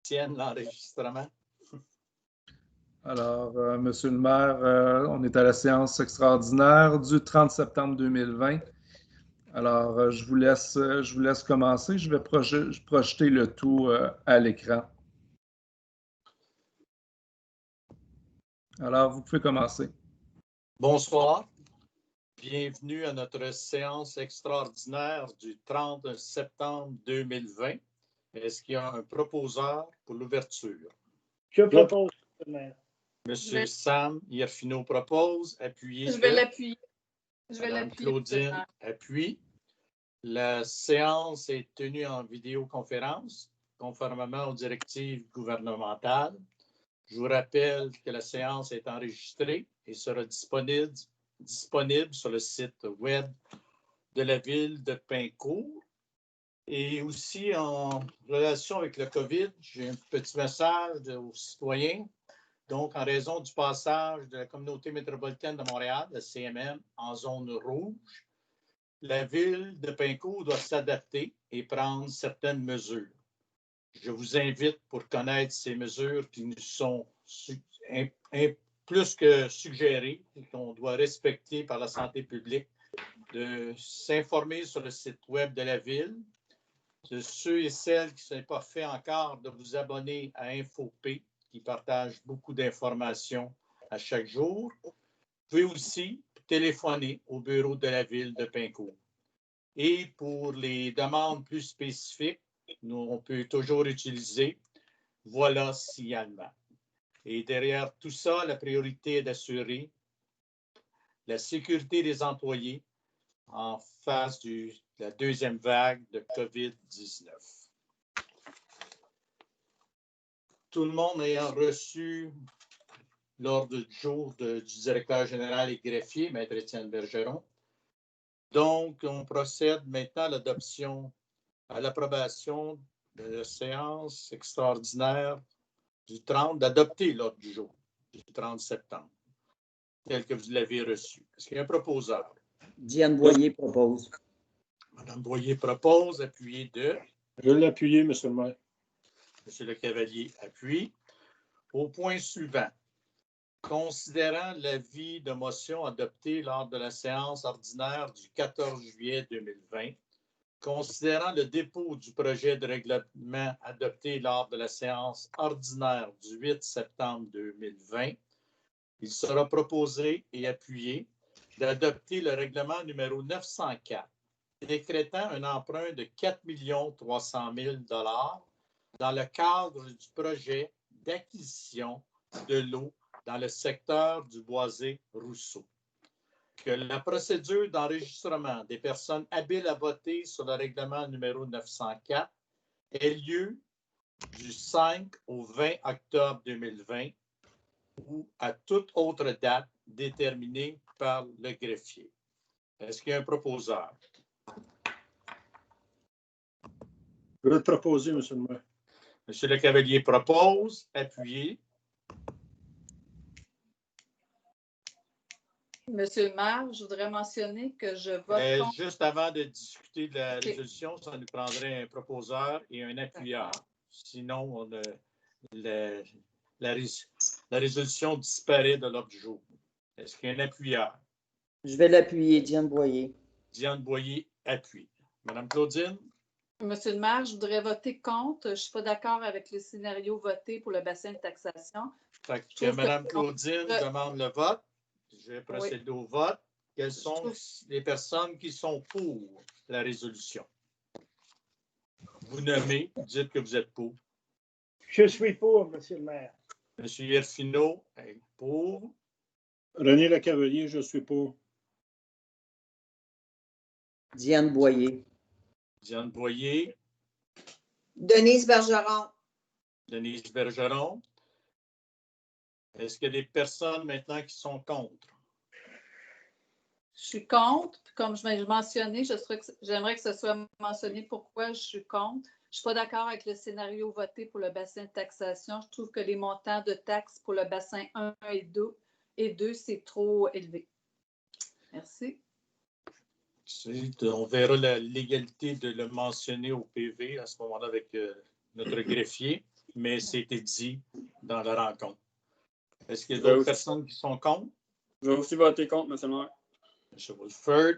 tienne l'enregistrement. Alors, Monsieur le maire, on est à la séance extraordinaire du 30 septembre 2020. Alors, je vous laisse commencer. Je vais projeter le tout à l'écran. Alors, vous pouvez commencer. Bonsoir. Bienvenue à notre séance extraordinaire du 30 septembre 2020. Est-ce qu'il y a un proposeur pour l'ouverture? Je propose, M. le maire. Monsieur Sam Ierfino propose. Appuyez. Je vais l'appuyer. Madame Claudine appuie. La séance est tenue en vidéoconférence, conformément aux directives gouvernementales. Je vous rappelle que la séance est enregistrée et sera disponible sur le site web de la ville de Pincourt. Et aussi, en relation avec le COVID, j'ai un petit message aux citoyens. Donc, en raison du passage de la communauté métropolitaine de Montréal, la CMM, en zone rouge, la ville de Pincourt doit s'adapter et prendre certaines mesures. Je vous invite, pour connaître ces mesures qui nous sont plus que suggérées et qu'on doit respecter par la santé publique, de s'informer sur le site web de la ville. De ceux et celles qui ne sont pas fait encore, de vous abonner à InfoP, qui partage beaucoup d'informations à chaque jour. Vous pouvez aussi téléphoner au bureau de la ville de Pincourt. Et pour les demandes plus spécifiques, on peut toujours utiliser Voilà signalement. Et derrière tout ça, la priorité est d'assurer la sécurité des employés en face de la deuxième vague de COVID-19. Tout le monde ayant reçu l'ordre du jour du directeur général et greffier, Maître Étienne Bergeron. Donc, on procède maintenant à l'approbation de la séance extraordinaire du 30, d'adopter l'ordre du jour du 30 septembre, tel que vous l'avez reçu. Est-ce qu'il y a un proposeur? Diane Boyer propose. Madame Boyer propose, appuyé de... Je vais l'appuyer, M. le maire. Monsieur Le Cavalier appuie. Au point suivant, considérant l'avis de motion adopté lors de la séance ordinaire du 14 juillet 2020, considérant le dépôt du projet de règlement adopté lors de la séance ordinaire du 8 septembre 2020, il sera proposé et appuyé d'adopter le règlement numéro 904, décrétant un emprunt de 4 300 000 $ dans le cadre du projet d'acquisition de l'eau dans le secteur du Boisé-Rousseau. Que la procédure d'enregistrement des personnes habiles à voter sur le règlement numéro 904 ait lieu du 5 au 20 octobre 2020 ou à toute autre date déterminée par le greffier. Est-ce qu'il y a un proposeur? Je vais le proposer, M. le maire. Monsieur Le Cavalier propose, appuyé. Monsieur le maire, je voudrais mentionner que je vote contre. Juste avant de discuter de la résolution, ça nous prendrait un proposeur et un appuyeur. Sinon, la résolution disparaît de l'ordre du jour. Est-ce qu'il y a un appuyeur? Je vais l'appuyer, Diane Boyer. Diane Boyer appuie. Madame Claudine? Monsieur le maire, je voudrais voter contre. Je ne suis pas d'accord avec le scénario voté pour le bassin de taxation. Madame Claudine demande le vote. Je vais procéder au vote. Quelles sont les personnes qui sont pour la résolution? Vous nommez, dites que vous êtes pour. Je suis pour, M. le maire. Monsieur Ierfino est pour. René Lecavalier, je suis pour. Diane Boyer. Diane Boyer. Denise Bergeron. Denise Bergeron. Est-ce qu'il y a des personnes maintenant qui sont contre? Je suis contre. Comme je l'ai mentionné, j'aimerais que ce soit mentionné pourquoi je suis contre. Je ne suis pas d'accord avec le scénario voté pour le bassin de taxation. Je trouve que les montants de taxes pour le bassin 1 et 2, c'est trop élevé. Merci. On verra la légalité de le mentionner au PV à ce moment-là avec notre greffier. mais c'était dit dans la rencontre. Est-ce qu'il y a d'autres personnes qui sont contre? Je vais aussi voter contre, M. le maire. M. Woodford.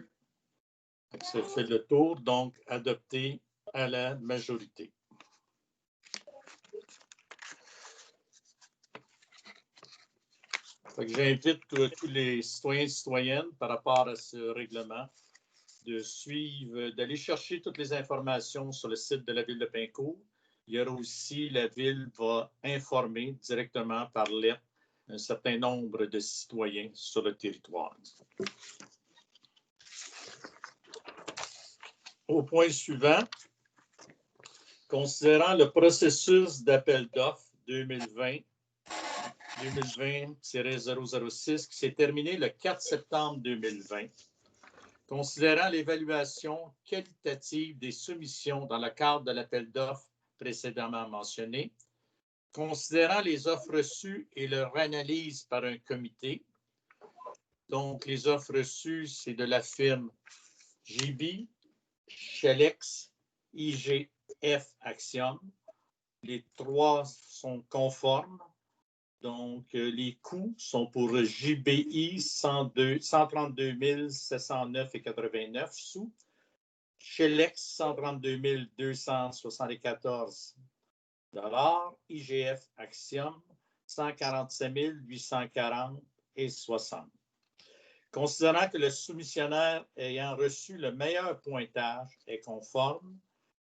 Ça fait le tour, donc adopté à la majorité. J'invite tous les citoyens et citoyennes par rapport à ce règlement de suivre, d'aller chercher toutes les informations sur le site de la Ville de Pincourt. Il y aura aussi, la Ville va informer directement par lettre un certain nombre de citoyens sur le territoire. Au point suivant, considérant le processus d'appel d'offres 2020-006 qui s'est terminé le 4 septembre 2020, considérant l'évaluation qualitative des soumissions dans le cadre de l'appel d'offres précédemment mentionné, considérant les offres reçues et leur analyse par un comité. Donc, les offres reçues, c'est de la firme JB, Shelex, IGF Axiom. Les trois sont conformes. Donc, les coûts sont pour JBI 132 709,89 sous, Shelex 132 274 IGF Axiom 147 840,60. Considérant que le soumissionnaire ayant reçu le meilleur pointage est conforme,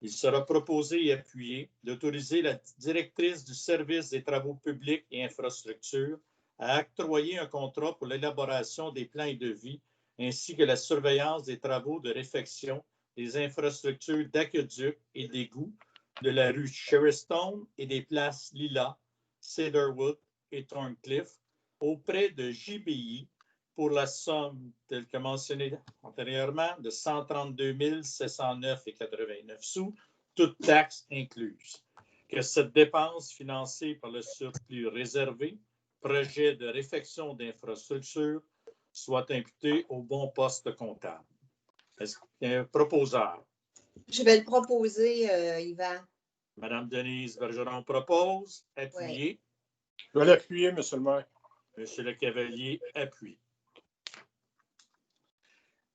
il sera proposé et appuyé d'autoriser la directrice du service des travaux publics et infrastructures à octroyer un contrat pour l'élaboration des plans et devis ainsi que la surveillance des travaux de réfection des infrastructures d'aqueduc et d'égouts de la rue Sherrystone et des places Lilas, Cedarwood et Thorncliffe auprès de JBI pour la somme, telle que mentionnée antérieurement, de 132 709,89 sous, toutes taxes incluses. Que cette dépense financée par le surplus réservé, projet de réfection d'infrastructure, soit imputée au bon poste comptable. Est-ce qu'il y a un proposeur? Je vais le proposer, Yvan. Madame Denise Bergeron propose. Appuyé. Oui. Je vais l'appuyer, M. le maire. Monsieur le Cavalier appuie.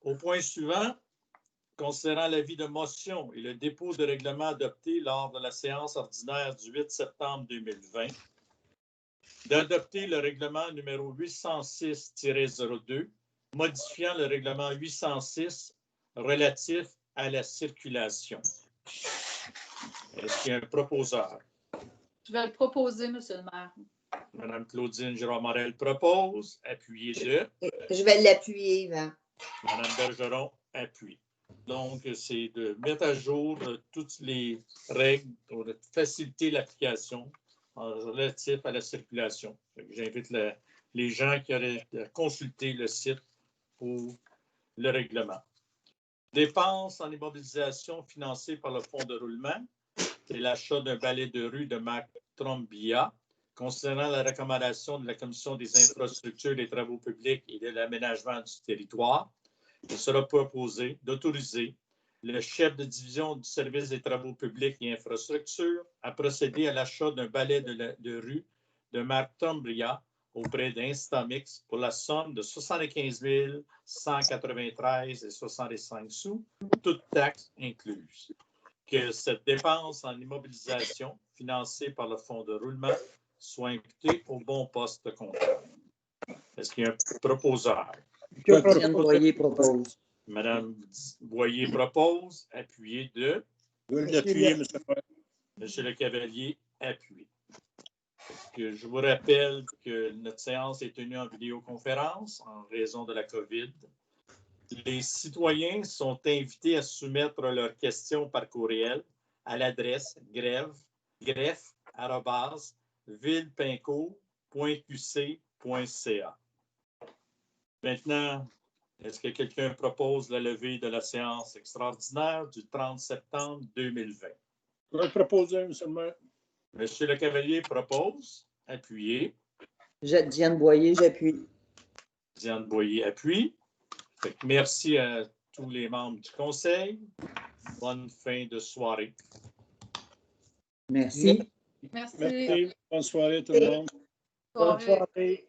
Au point suivant, considérant l'avis de motion et le dépôt de règlement adopté lors de la séance ordinaire du 8 septembre 2020, d'adopter le règlement numéro 806-02, modifiant le règlement 806 relatif à la circulation. Est-ce qu'il y a un proposeur? Je vais le proposer, M. le maire. Mme Claudine Girard-Morel propose. Appuyé de. Je vais l'appuyer, Yvan. Mme Bergeron appuie. Donc, c'est de mettre à jour toutes les règles pour faciliter l'application relative à la circulation. J'invite les gens qui auraient consulté le site pour le règlement. Dépenses en immobilisation financées par le fonds de roulement. C'est l'achat d'un balai de rue de Marc Trombia. Concernant la recommandation de la Commission des infrastructures, des travaux publics et de l'aménagement du territoire, il sera proposé d'autoriser le chef de division du service des travaux publics et infrastructures à procéder à l'achat d'un balai de rue de Marc Trombia auprès d'Instamix pour la somme de 75 193,65 sous, toutes taxes incluses. Que cette dépense en immobilisation financée par le fonds de roulement soit imputée au bon poste comptable. Est-ce qu'il y a un proposeur? Diane Boyer propose. Madame Boyer propose, appuyé de. Je vais l'appuyer, M. le maire. Monsieur le Cavalier, appuie. Je vous rappelle que notre séance est tenue en vidéoconférence en raison de la COVID. Les citoyens sont invités à soumettre leurs questions par courriel à l'adresse greffe@villepincourt.qc.ca. Maintenant, est-ce que quelqu'un propose la levée de la séance extraordinaire du 30 septembre 2020? Je vais le proposer, M. le maire. Monsieur le Cavalier propose. Appuyez. Diane Boyer, j'appuie. Diane Boyer appuie. Merci à tous les membres du Conseil. Bonne fin de soirée. Merci. Merci. Merci. Bonne soirée tout le monde. Bonne soirée.